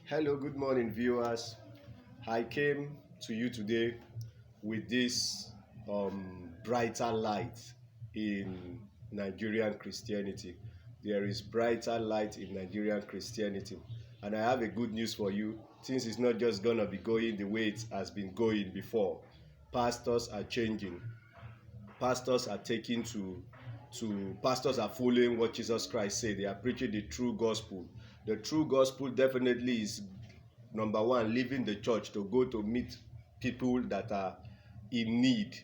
Hello, good morning, viewers. I came to you today with this brighter light in Nigerian Christianity. There is brighter light in Nigerian Christianity, and I have a good news for you. Things is not just gonna be going the way it has been going before. Pastors are changing. Pastors are taking to pastors are following what Jesus Christ said. They are preaching the true gospel. The true gospel definitely is number one, leaving the church to go to meet people that are in need.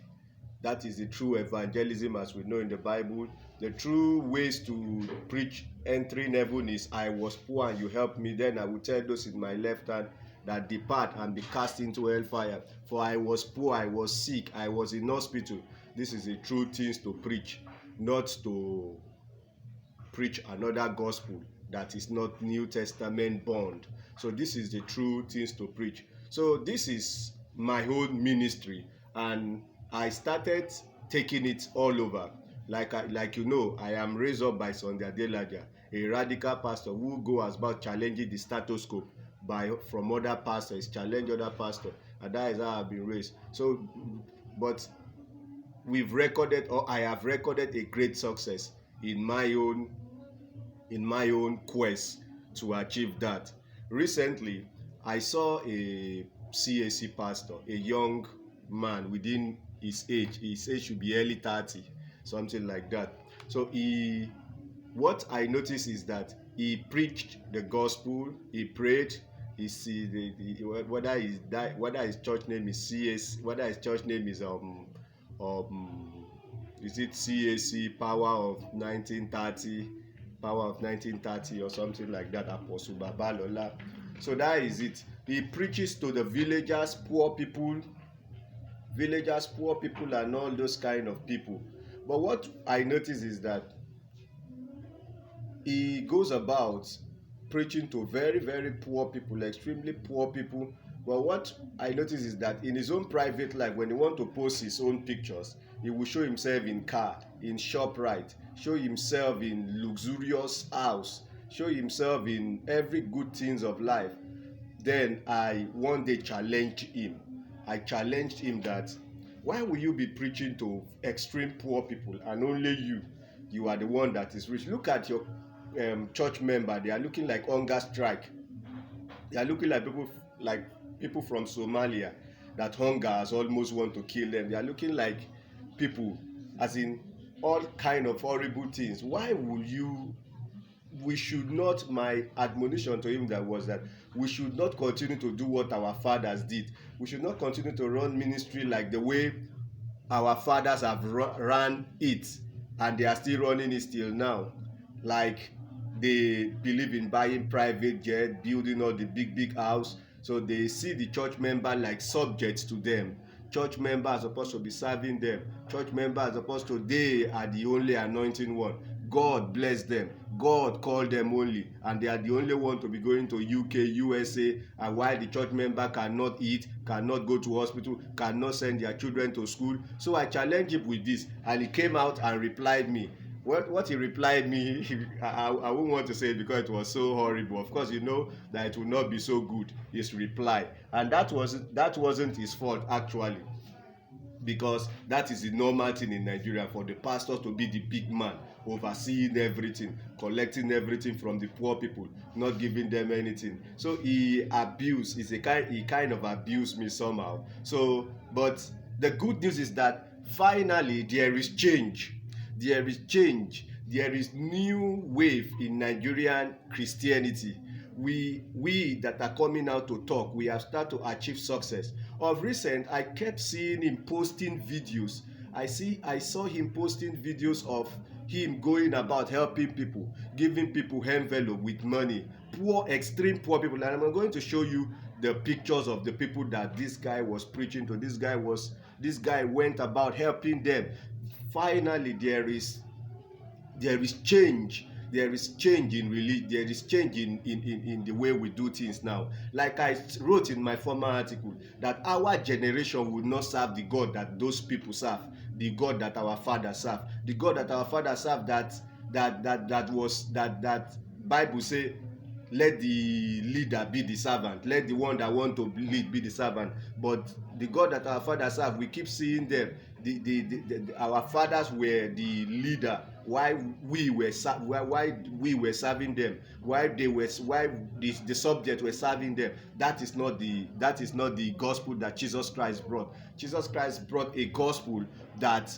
That is the true evangelism as we know in the Bible. The true ways to preach entering heaven is, I was poor and you helped me, then I will tell those in my left hand that depart and be cast into hellfire. For I was poor, I was sick, I was in hospital. This is the true things to preach, not to preach another gospel that is not New Testament bound. So this is the true things to preach. So this is my own ministry, and I started taking it all over. Like you know, I am raised up by Sunday Adelaja, a radical pastor who goes about challenging the status quo from other pastors, challenge other pastors, and that is how I've been raised. So, but I have recorded a great success in my own quest to achieve that. Recently, I saw a CAC pastor, a young man within his age. His age should be early 30, something like that. So what I noticed is that he preached the gospel, he prayed, whether his church name is CAC, whether his church name um is it CAC Power of 1930 or something like that, Apostle Babalola. So that is it. He preaches to the villagers, poor people, and all those kind of people. But what I notice is that he goes about preaching to very, very poor people, extremely poor people. But what I notice is that in his own private life, when he wants to post his own pictures, he will show himself in car, in ShopRite, show himself in luxurious house, show himself in every good things of life. Then I one day challenged him. I challenged him that, why will you be preaching to extreme poor people and only you are the one that is rich? Look at your church member. They are looking like hunger strike. They are looking like people from Somalia that hunger has almost want to kill them. They are looking like people, as in all kind of horrible things. Why will you? We should not, my admonition to him that was that we should not continue to do what our fathers did. We should not continue to run ministry like the way our fathers have run it, and they are still running it till now. Like, they believe in buying private jet, building all the big house, so they see the church member like subjects to them. Church member are supposed to be serving them. Church member are supposed to, they are the only anointing one. God bless them. God called them only, and they are the only one to be going to UK, USA, and while the church member cannot eat, cannot go to hospital, cannot send their children to school. So I challenged him with this, and he came out and replied me. What he replied me, I won't want to say it because it was so horrible. Of course, you know that it will not be so good, his reply. And that wasn't his fault, actually, because that is the normal thing in Nigeria, for the pastor to be the big man, overseeing everything, collecting everything from the poor people, not giving them anything. So he kind of abused me somehow. So, but the good news is that finally there is change. There is new wave in Nigerian Christianity. We that are coming out to talk, we have started to achieve success. Of recent, I kept seeing him posting videos. I saw him posting videos of him going about helping people, giving people envelope with money, extreme poor people. And I'm going to show you the pictures of the people that this guy was preaching to. This guy went about helping them. Finally, there is change. There is change in religion. There is change in the way we do things now. Like I wrote in my former article, that our generation would not serve the God that those people serve, the God that our fathers serve, the God that our fathers serve, that Bible say let the leader be the servant, let the one that want to lead be the servant. But the God that our fathers have, we keep seeing them. Our fathers were the leader, why we were serving them, why the subjects were serving them. That is not the gospel that Jesus Christ brought. Jesus Christ brought a gospel that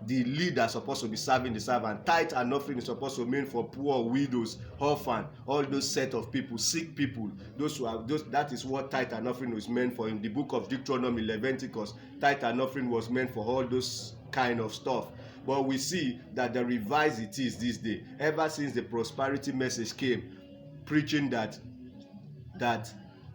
the leader is supposed to be serving the servant. Tithe and offering is supposed to mean for poor, widows, orphan, all those set of people, sick people. That is what tithe and offering was meant for. In the book of Deuteronomy, Leviticus, tithe and offering was meant for all those kind of stuff. But we see that the revised it is this day. Ever since the prosperity message came, preaching that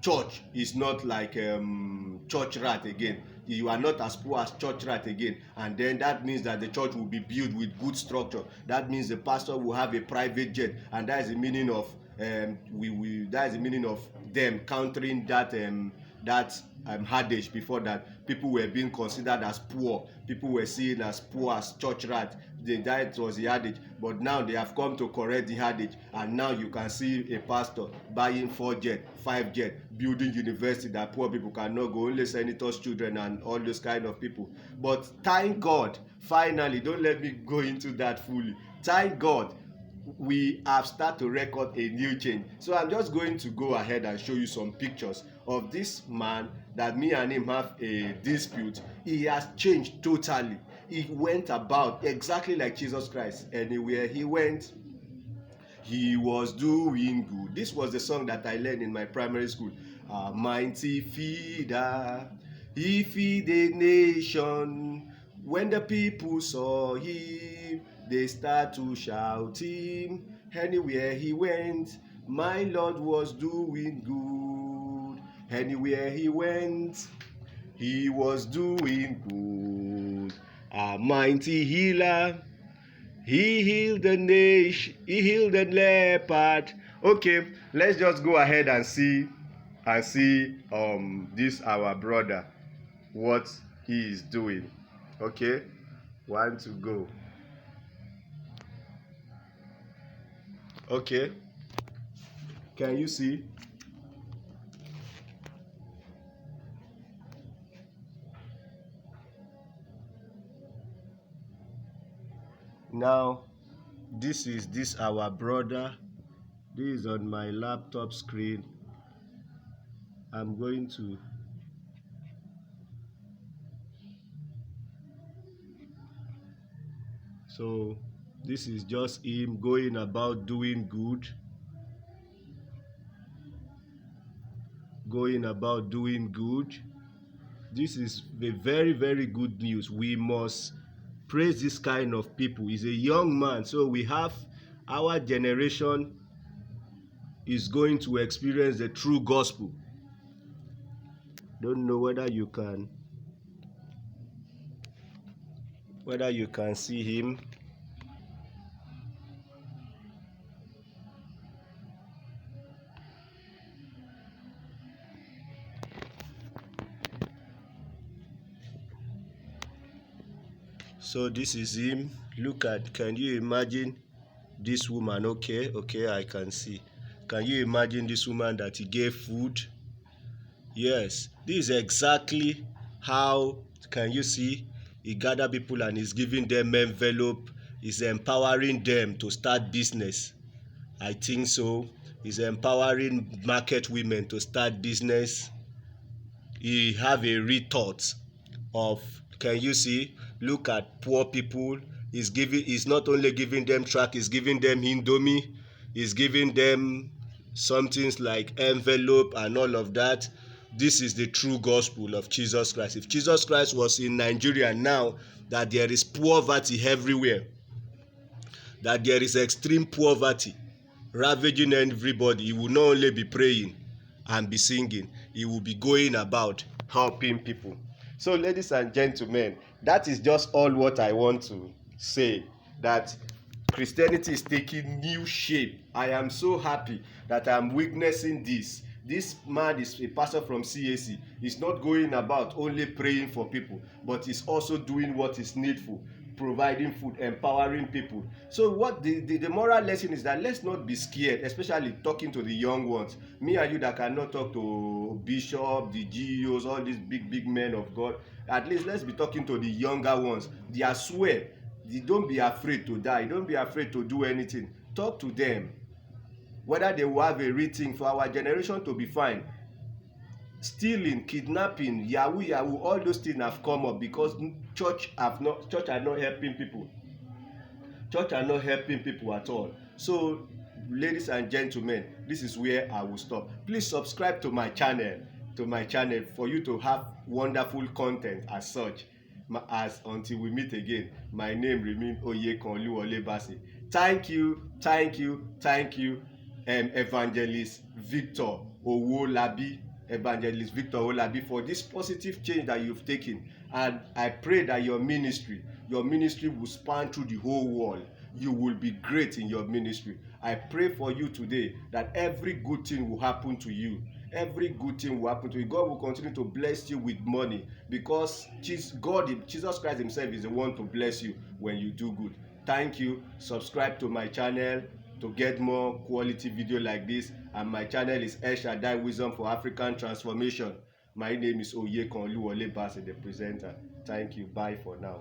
church is not like church rat again. You are not as poor as church rat again, and then that means that the church will be built with good structure. That means the pastor will have a private jet, and that is the meaning of that is the meaning of them countering that adage before, that people were being considered as poor. People were seen as poor as church rat. That was the adage. But now they have come to correct the adage, and now you can see a pastor buying 4 jet, 5 jet, building university that poor people cannot go, only senators' children and all those kind of people. But thank God, finally, don't let me go into that fully. Thank God, we have started to record a new change. So I'm just going to go ahead and show you some pictures of this man that me and him have a dispute. He has changed totally. He went about exactly like Jesus Christ. Anywhere he went, he was doing good. This was the song that I learned in my primary school. A mighty feeder, he feed a nation. When the people saw him, they start to shout him. Anywhere he went, my Lord was doing good. Anywhere he went, he was doing good. A mighty healer, he healed the nation, he healed the leopard. Okay, let's just go ahead and see this our brother, what he is doing. Okay, 1 to go. Okay, can you see? Now, this is our brother. This is on my laptop screen. I'm going to so this is just him going about doing good. This is a very, very good news. We must praise this kind of people. He's a young man, so we have our generation is going to experience the true gospel. Don't know whether you can see him. So this is him. Look at, can you imagine this woman? Okay, I can see. Can you imagine this woman that he gave food? Yes, this is exactly how, can you see? He gathered people and he's giving them envelope. He's empowering them to start business. I think so. He's empowering market women to start business. He have a rethought of, can you see? Look at poor people. He's not only giving them track, he's giving them indomie. He's giving them some things like envelope and all of that. This is the true gospel of Jesus Christ. If Jesus Christ was in Nigeria now, that there is poverty everywhere, that there is extreme poverty ravaging everybody, he will not only be praying and be singing, he will be going about helping people. So, ladies and gentlemen, that is just all what I want to say, that Christianity is taking new shape. I am so happy that I am witnessing this. This man is a pastor from CAC. He's not going about only praying for people, but he's also doing what is needful. providing food, empowering people. So what the moral lesson is that let's not be scared, especially talking to the young ones. Me and you that cannot talk to bishop, the GEOs, all these big men of God, at least let's be talking to the younger ones. They are swear, don't be afraid to die, don't be afraid to do anything. Talk to them whether they will have a rethink for our generation to be fine. Stealing, kidnapping, yahoo, all those things have come up because church are not helping people. Church are not helping people at all. So ladies and gentlemen, this is where I will stop. Please subscribe to my channel for you to have wonderful content as such. As until we meet again, my name remains Owolabi. Thank you, Evangelist Victor Owolabi, for this positive change that you've taken. And I pray that your ministry will span through the whole world. You will be great in your ministry. I pray for you today that every good thing will happen to you. Every good thing will happen to you. God will continue to bless you with money because Jesus Christ himself is the one to bless you when you do good. Thank you. Subscribe to my channel to get more quality video like this. And my channel is El Shaddai Wisdom for African Transformation. My name is Owolabi, the presenter. Thank you. Bye for now.